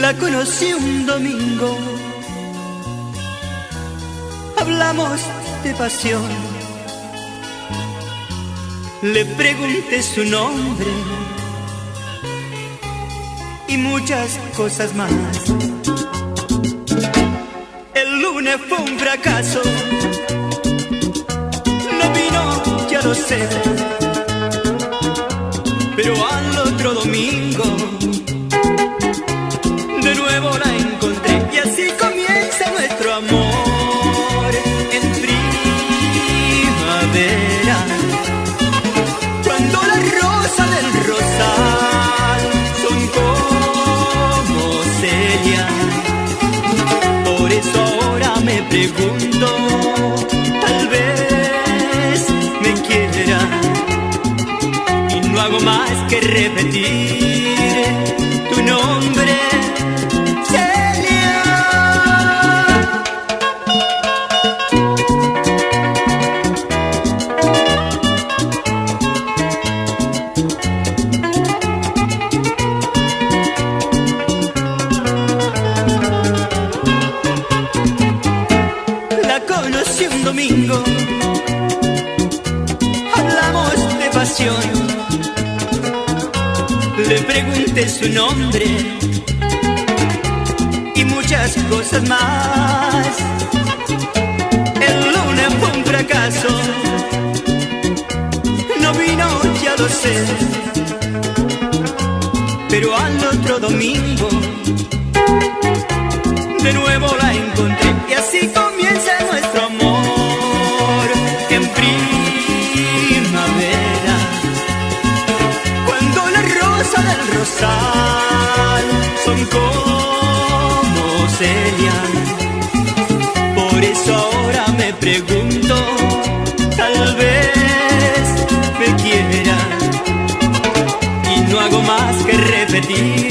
La conocí un domingo, hablamos de pasión. Le pregunté su nombre y muchas cosas más. El lunes fue un fracaso, no vino, ya lo sé, pero al otro domingo de nuevo la encontré y así comienza nuestro amor en primavera. Cuando las rosas del rosal son como celia, por eso ahora me pregunto, tal vez me quiera y no hago más que repetir tu nombre. Conocí un domingo, hablamos de pasión. Le pregunté su nombre y muchas cosas más. El lunes fue un fracaso, no vino, ya lo sé, pero al otro domingo de nuevo la encontré y así comienza nuestro amor en primavera. Cuando las rosas del rosal son como celia, por eso ahora me pregunto, tal vez me quiera y no hago más que repetir